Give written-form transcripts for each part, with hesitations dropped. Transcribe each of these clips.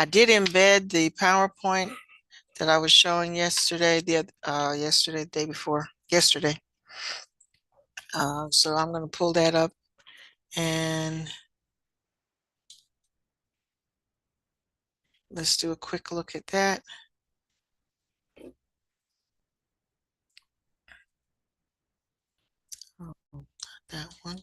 I did embed the PowerPoint that I was showing yesterday, the day before yesterday. So I'm going to pull that up and let's do a quick look at that. Oh, not that one.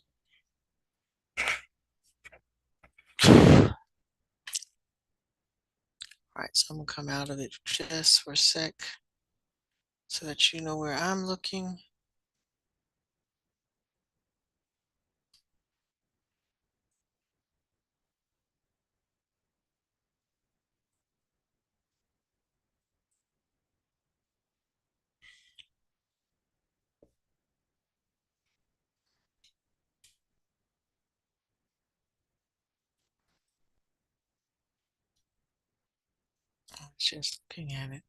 All right, so I'm gonna come out of it just for a sec so that you know where I'm looking. Just looking at it.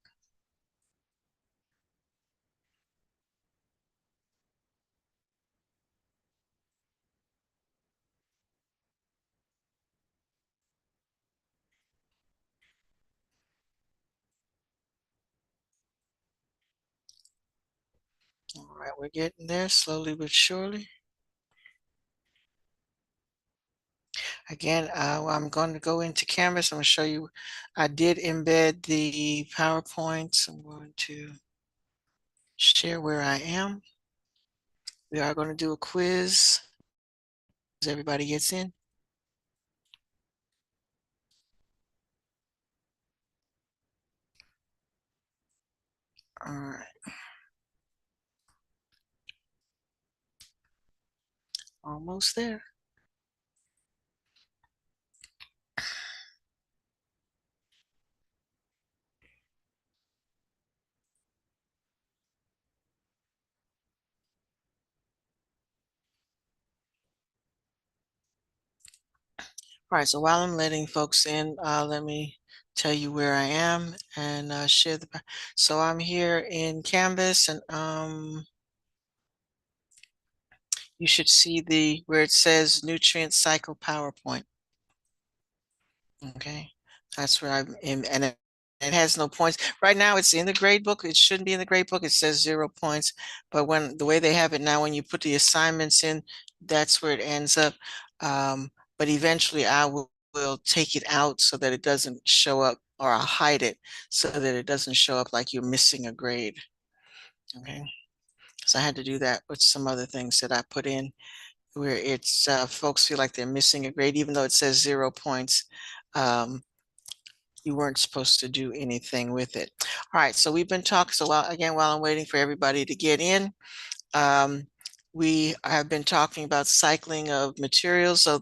All right, we're getting there slowly but surely. Again, I'm going to go into Canvas. I'm going to show you, I did embed the PowerPoints. I'm going to share where I am. We are going to do a quiz as everybody gets in. All right. Almost there. All right, so while I'm letting folks in, let me tell you where I am and share the. So I'm here in Canvas, and you should see the where it says nutrient cycle PowerPoint. Okay, that's where I'm in, and it has no points. Right now, it's in the grade book. It shouldn't be in the grade book. It says 0 points, but when the way they have it now, when you put the assignments in, that's where it ends up. But eventually, will take it out so that it doesn't show up, or I'll hide it so that it doesn't show up like you're missing a grade. Okay, so I had to do that with some other things that I put in where it's folks feel like they're missing a grade, even though it says 0 points. You weren't supposed to do anything with it. All right, so we've been talking. So while I'm waiting for everybody to get in, um, we have been talking about cycling of materials. So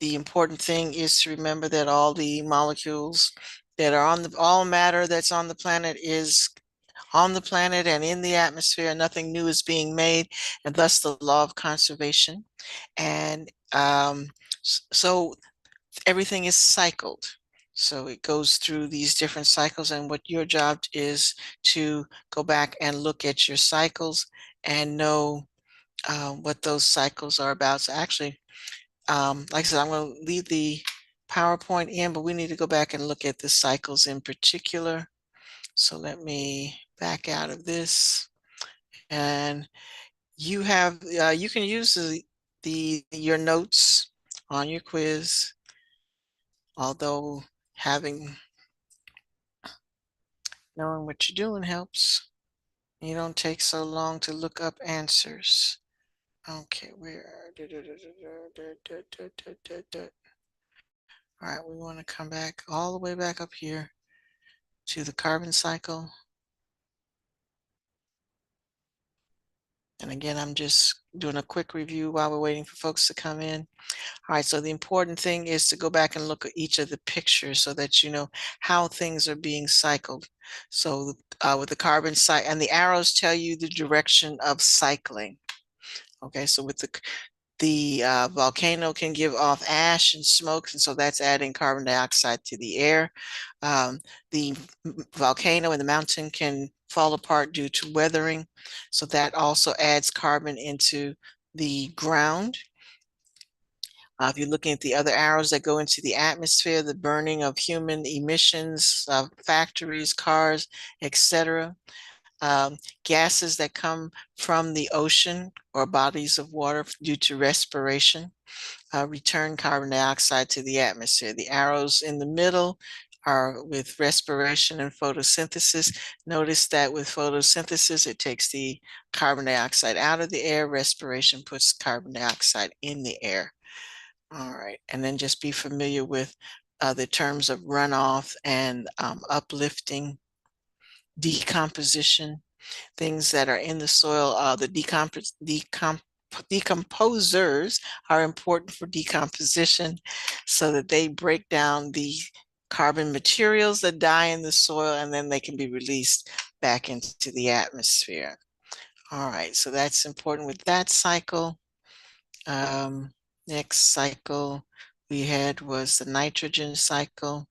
the important thing is to remember that all the molecules that are all matter that's on the planet is on the planet and in the atmosphere. Nothing new is being made, and thus the law of conservation. And so everything is cycled. So it goes through these different cycles, and what your job is to go back and look at your cycles and know what those cycles are about. So actually, like I said, I'm going to leave the PowerPoint in, but we need to go back and look at the cycles in particular. So let me back out of this, and you can use your notes on your quiz, although knowing what you're doing helps. You don't take so long to look up answers. Okay, where? All right, we want to come back all the way back up here to the carbon cycle. And again, I'm just doing a quick review while we're waiting for folks to come in. All right, so the important thing is to go back and look at each of the pictures so that you know how things are being cycled. So with the carbon cycle, and the arrows tell you the direction of cycling. Okay, so with the volcano can give off ash and smoke, and so that's adding carbon dioxide to the air. The volcano and the mountain can fall apart due to weathering, so that also adds carbon into the ground. If you're looking at the other arrows that go into the atmosphere, the burning of human emissions, factories, cars, etc. Gases that come from the ocean or bodies of water due to respiration return carbon dioxide to the atmosphere. The arrows in the middle are with respiration and photosynthesis. Notice that with photosynthesis, it takes the carbon dioxide out of the air. Respiration puts carbon dioxide in the air. All right, and then just be familiar with the terms of runoff and uplifting, decomposition, things that are in the soil. The decomposers are important for decomposition so that they break down the carbon materials that die in the soil and then they can be released back into the atmosphere. All right, so that's important with that cycle. Next cycle we had was the nitrogen cycle.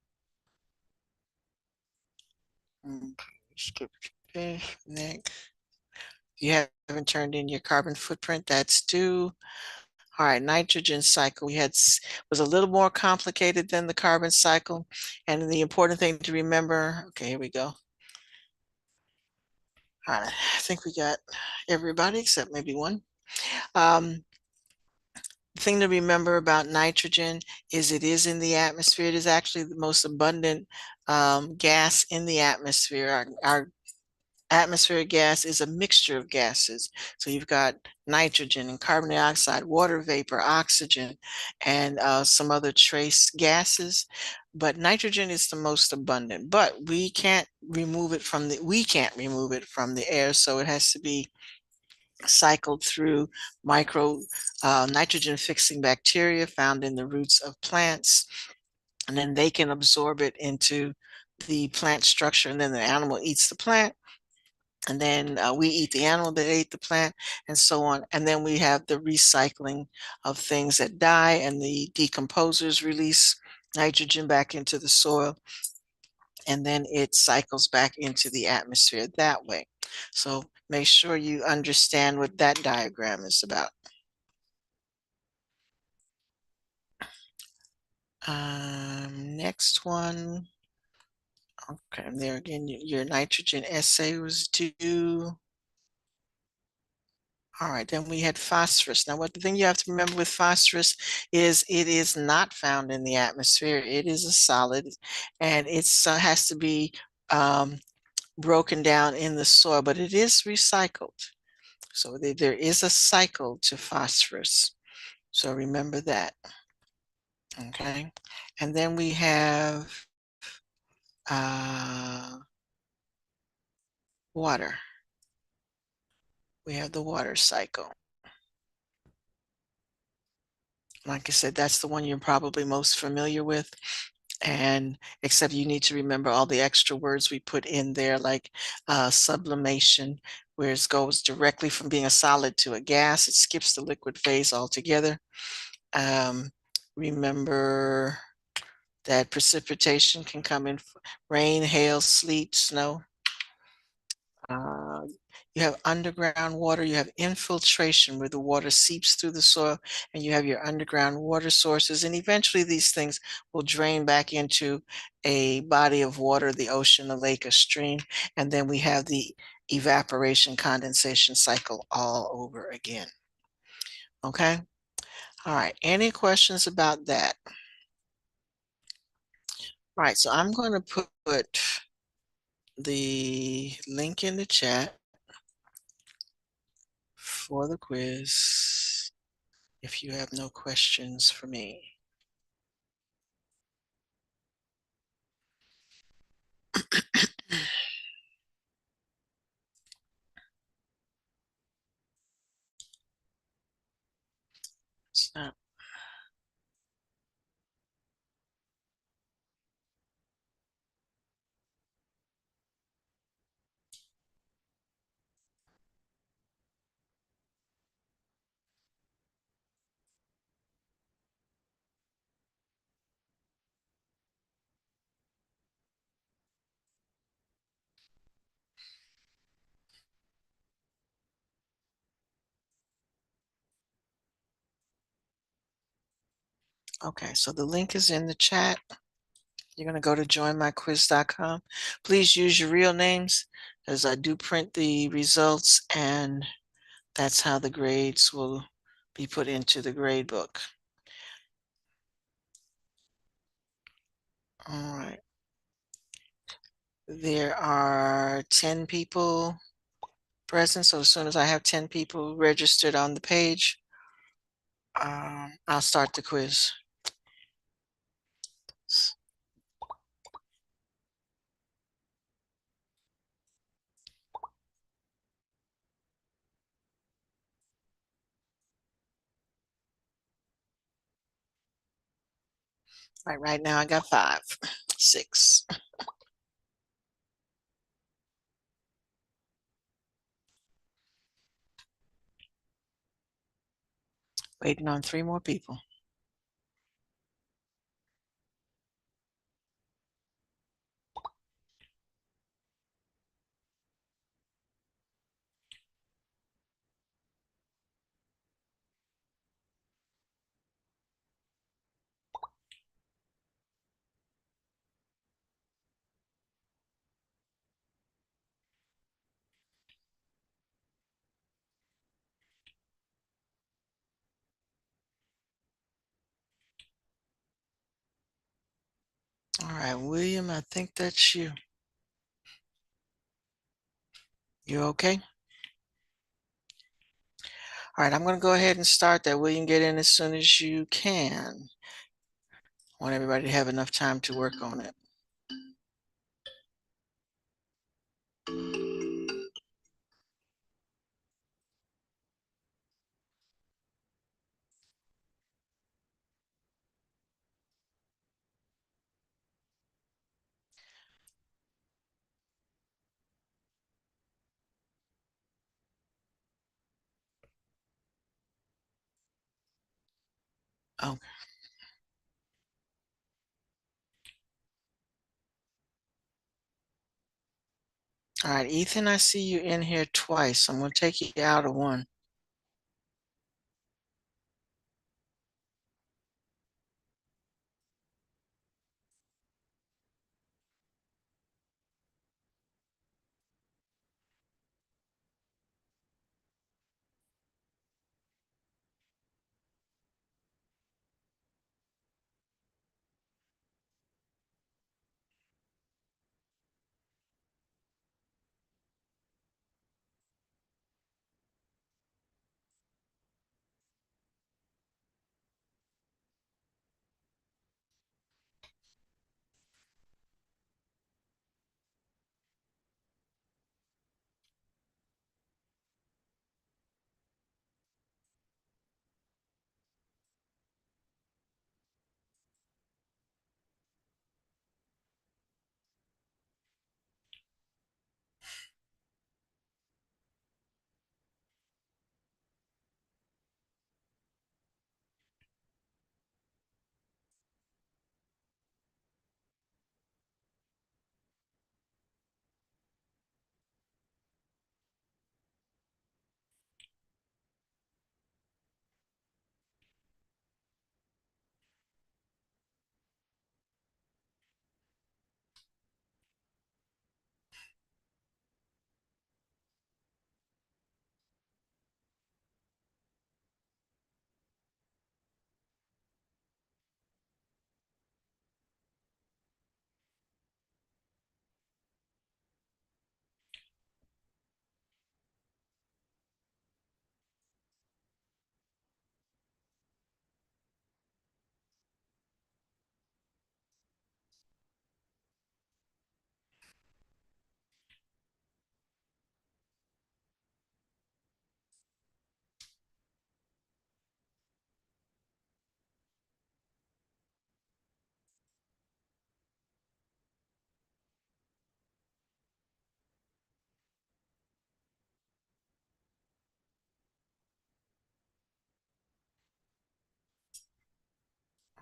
Skip this. Next. You haven't turned in your carbon footprint, that's due. All right, nitrogen cycle we had was a little more complicated than the carbon cycle. And the important thing to remember, okay, here we go. All right, I think we got everybody except maybe one. The thing to remember about nitrogen is it is in the atmosphere. It is actually the most abundant gas in the atmosphere. Our atmospheric gas is a mixture of gases. So you've got nitrogen and carbon dioxide, water vapor, oxygen, and some other trace gases. But nitrogen is the most abundant, but we can't remove it from the air. So it has to be cycled through micro nitrogen fixing bacteria found in the roots of plants. And then they can absorb it into the plant structure, and then the animal eats the plant, and then we eat the animal that ate the plant, and so on. And then we have the recycling of things that die, and the decomposers release nitrogen back into the soil, and then it cycles back into the atmosphere that way. So make sure you understand what that diagram is about. Next one. Okay, and there again, your nitrogen essay was due. All right, then we had phosphorus. Now, what the thing you have to remember with phosphorus is it is not found in the atmosphere. It is a solid, and it has to be um, broken down in the soil, but it is recycled. So there is a cycle to phosphorus. So remember that. Okay, and then we have uh, water. We have the water cycle. Like I said, that's the one you're probably most familiar with. And except you need to remember all the extra words we put in there, like sublimation, where it goes directly from being a solid to a gas. It skips the liquid phase altogether. Um, remember that precipitation can come in rain, hail, sleet, snow. Uh, you have underground water, you have infiltration where the water seeps through the soil, and you have your underground water sources. And eventually these things will drain back into a body of water, the ocean, a lake, a stream. And then we have the evaporation condensation cycle all over again. Okay. All right. Any questions about that? All right. So I'm going to put the link in the chat for the quiz if you have no questions for me. So, Okay, so the link is in the chat. You're going to go to joinmyquiz.com. Please use your real names as I do print the results, and that's how the grades will be put into the grade book. All right. There are 10 people present, so as soon as I have 10 people registered on the page, I'll start the quiz. Right now I got 5, 6. Waiting on 3 more people. All right, William, I think that's you. You okay? All right, I'm going to go ahead and start that. William, get in as soon as you can. I want everybody to have enough time to work on it. Oh, all right, Ethan, I see you in here twice. I'm going to take you out of one.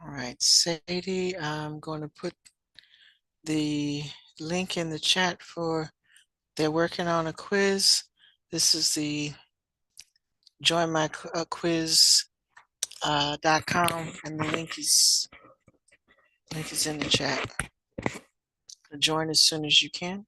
All right, Sadie, I'm going to put the link in the chat for they're working on a quiz. This is the Join My Quiz .com, and the link is in the chat. Join as soon as you can.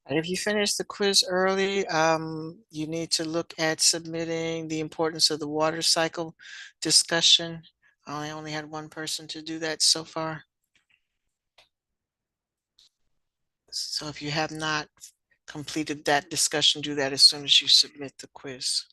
And if you finish the quiz early, you need to look at submitting the importance of the water cycle discussion. I only had one person to do that so far. So if you have not completed that discussion, do that as soon as you submit the quiz.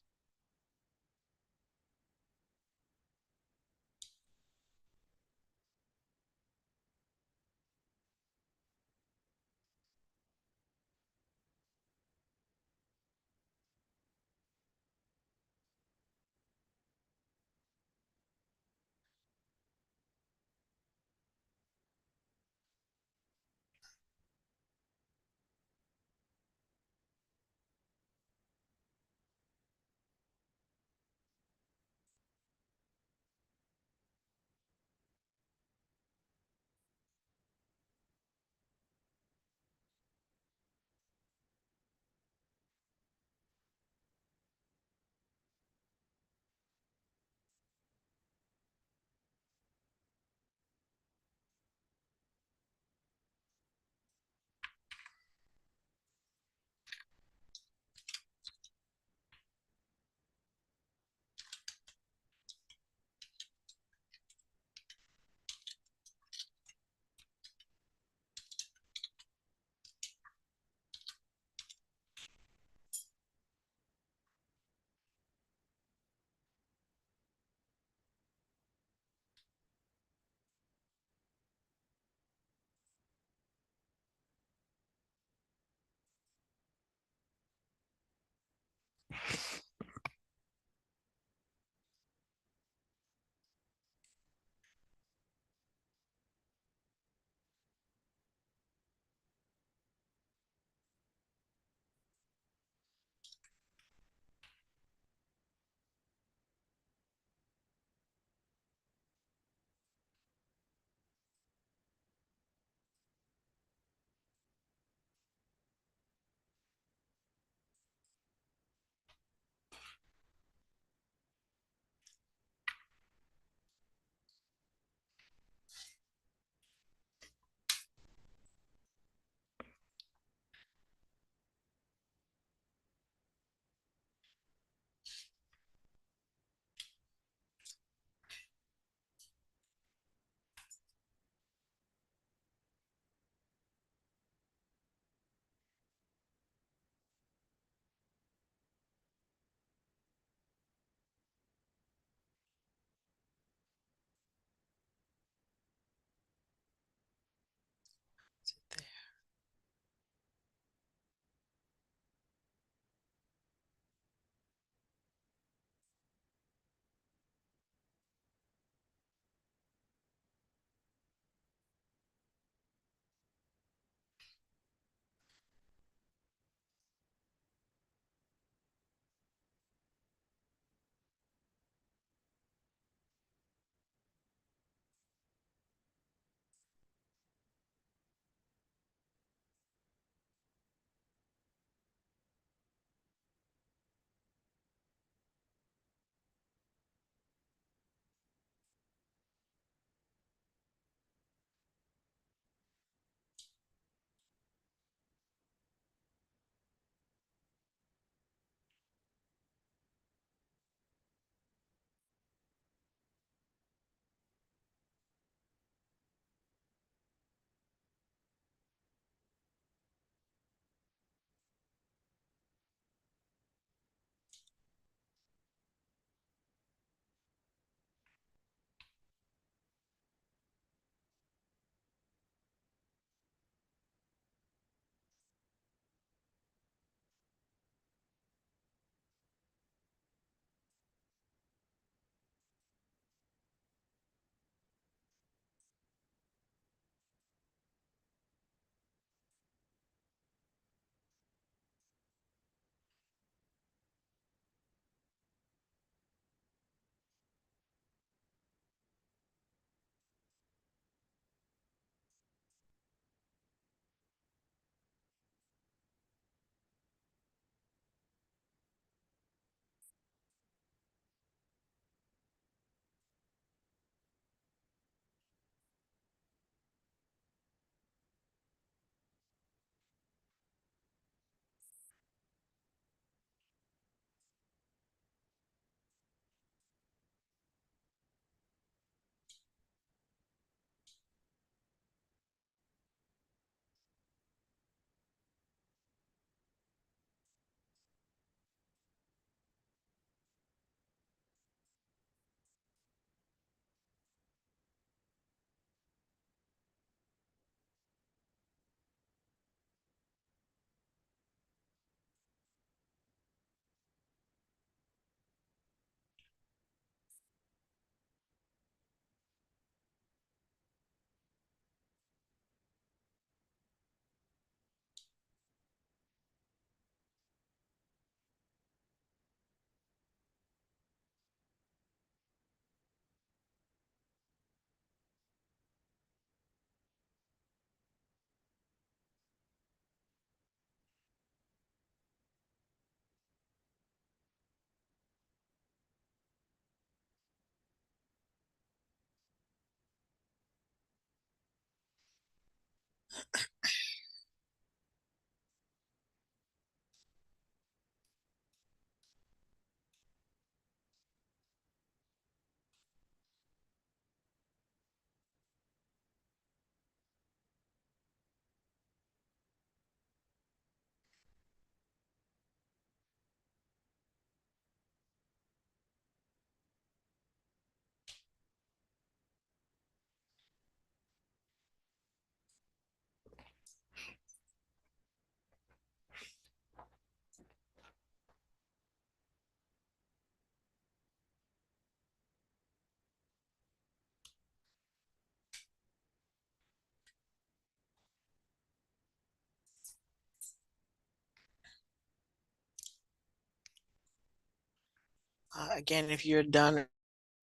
Again, if you're done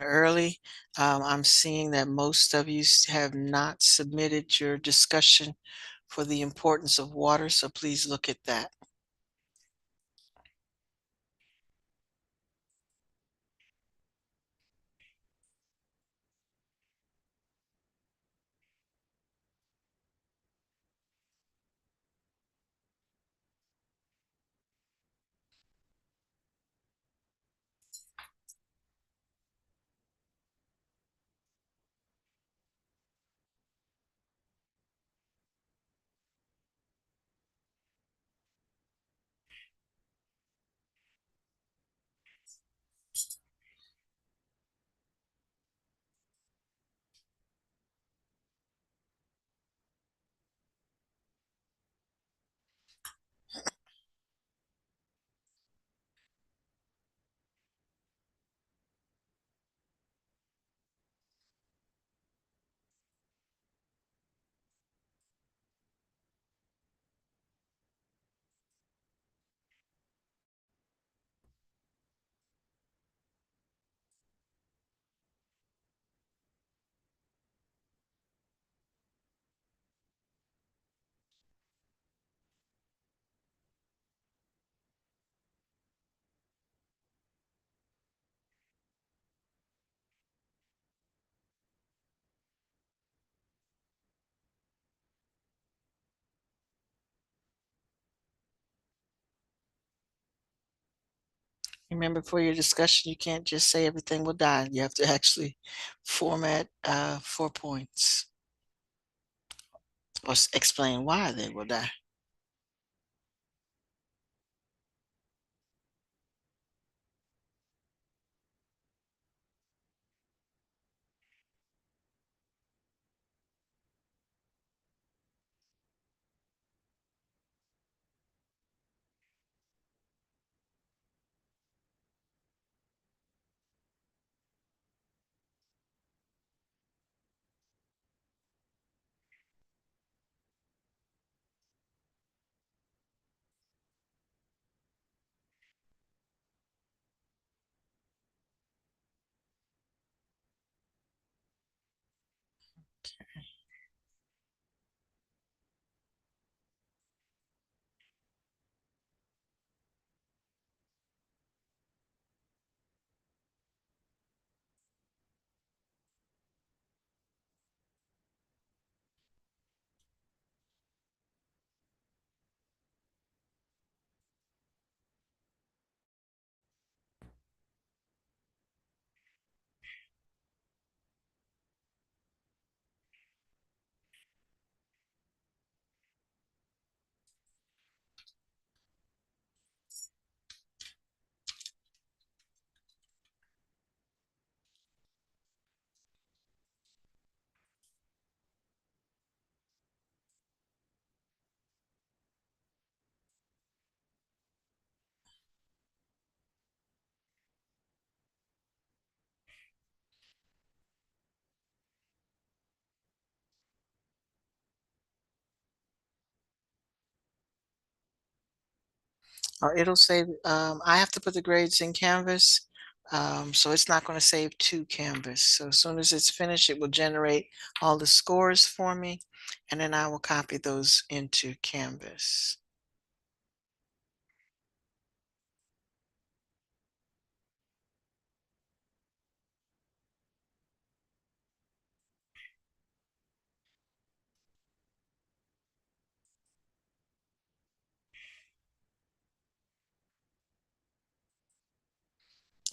early, I'm seeing that most of you have not submitted your discussion for the importance of water, so please look at that. Remember, for your discussion, you can't just say everything will die. You have to actually format 4 points or explain why they will die. Or it'll say, I have to put the grades in Canvas, so it's not going to save to Canvas. So as soon as it's finished, it will generate all the scores for me, and then I will copy those into Canvas.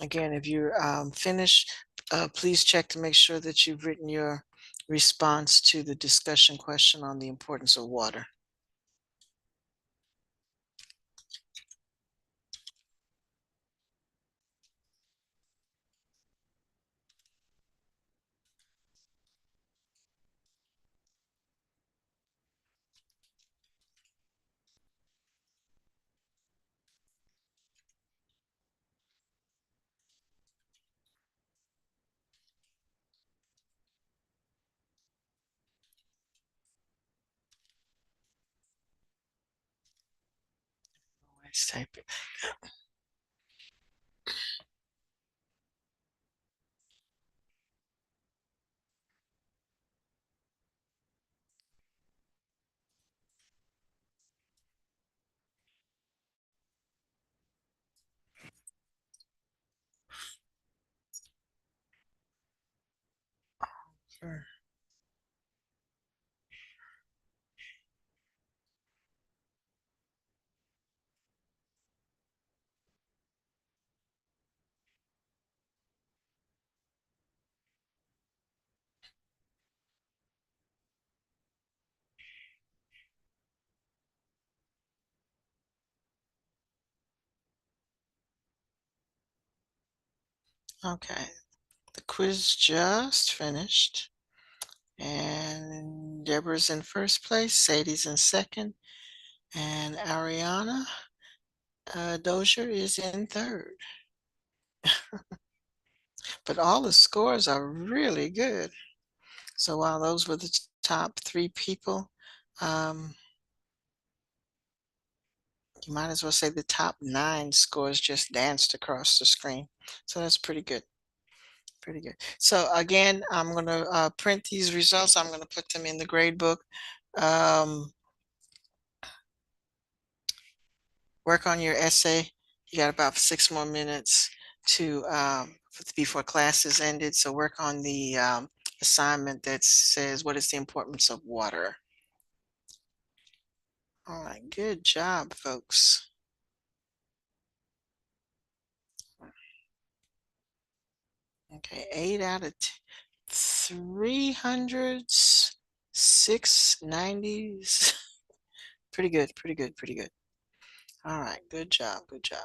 Again, if you're finished, please check to make sure that you've written your response to the discussion question on the importance of water. Always type it. Sure. Okay, the quiz just finished, and Deborah's in first place, Sadie's in second, and Ariana Dozier is in third. But all the scores are really good. So while those were the top three people, um, you might as well say the top nine scores just danced across the screen. So that's pretty good. Pretty good. So again, I'm going to print these results. I'm going to put them in the grade book. Um, work on your essay. You got about 6 more minutes to before class is ended. So work on the assignment that says, what is the importance of water? All right, good job, folks. Okay, 8 out of 300s, 690s. Pretty good, pretty good, pretty good. All right, good job, good job.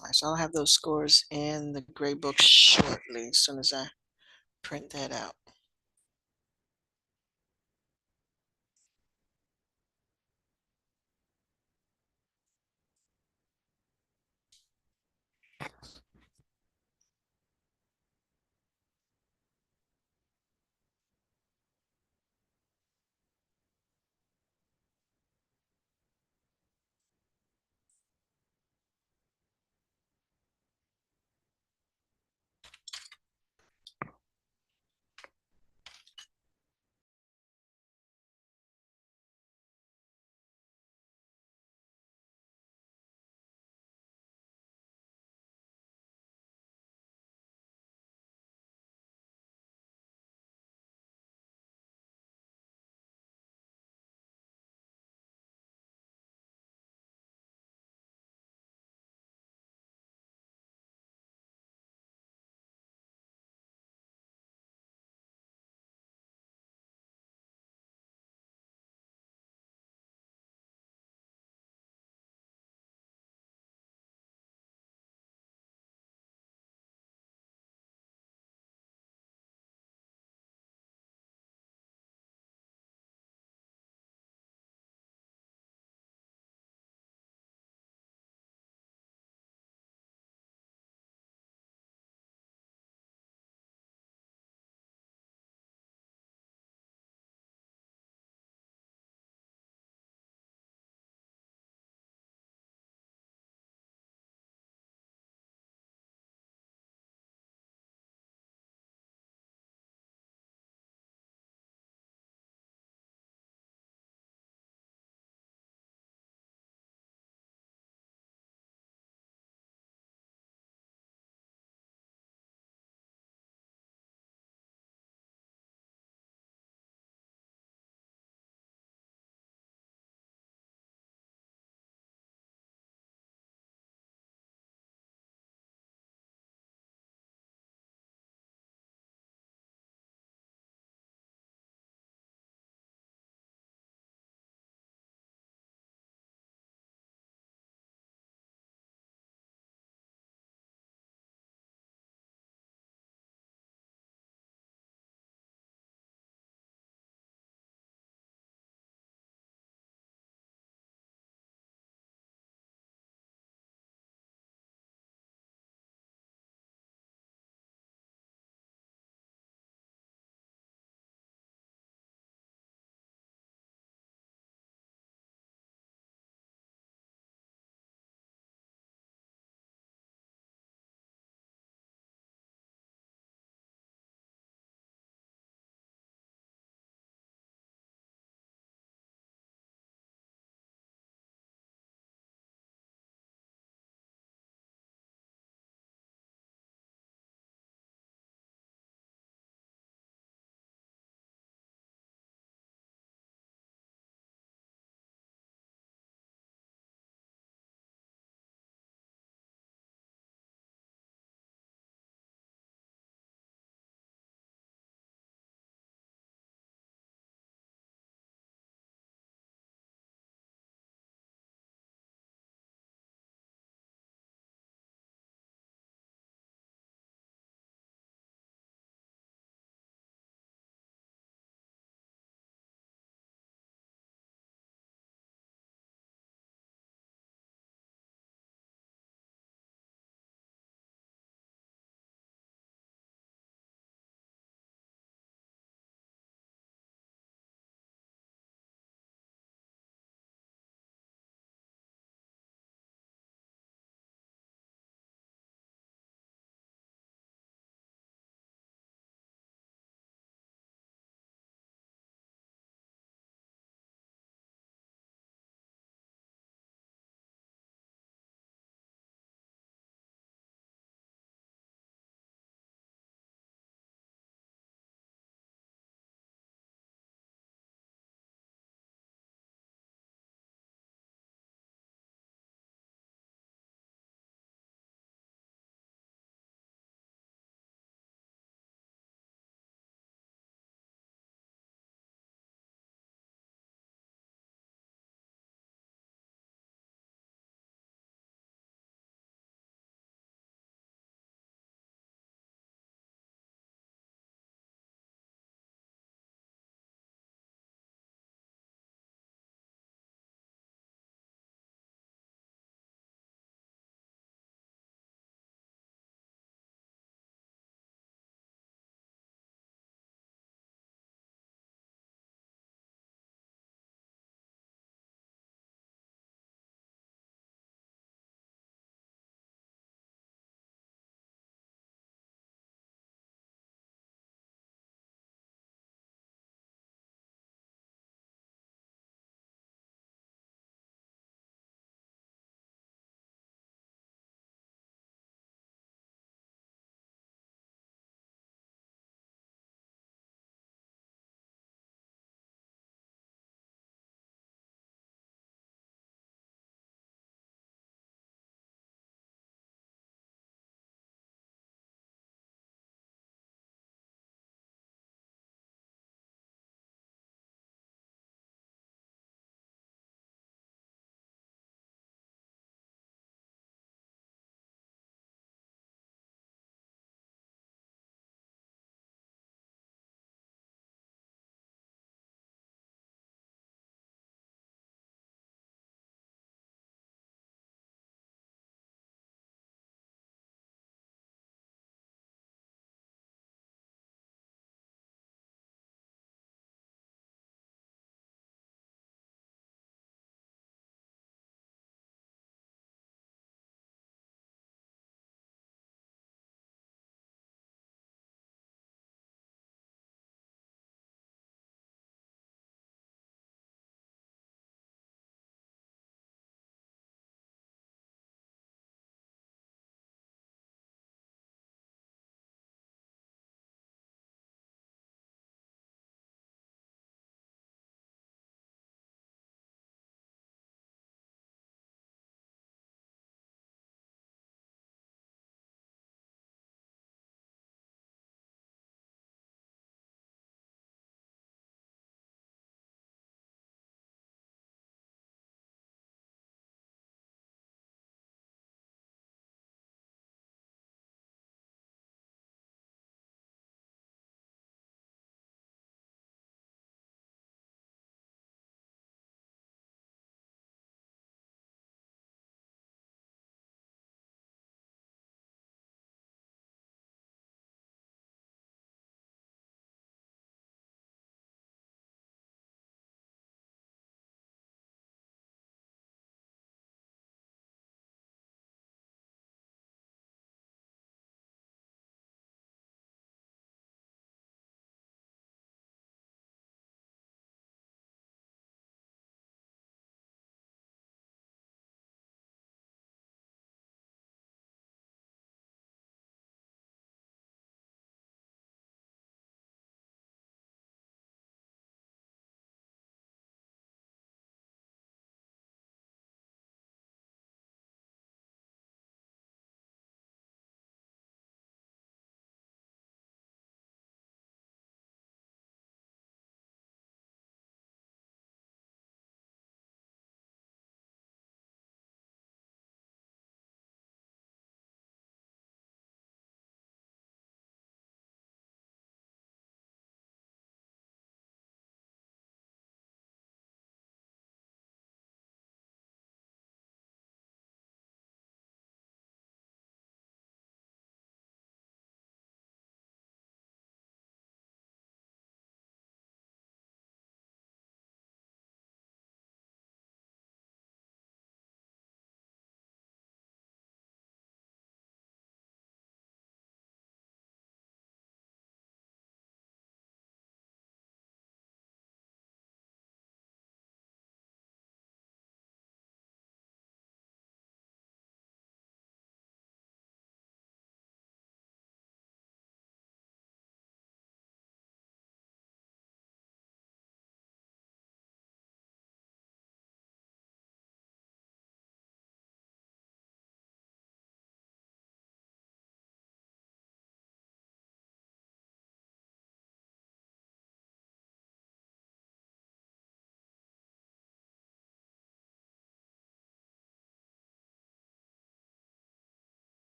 All right, so I'll have those scores in the grade book shortly, as soon as I print that out.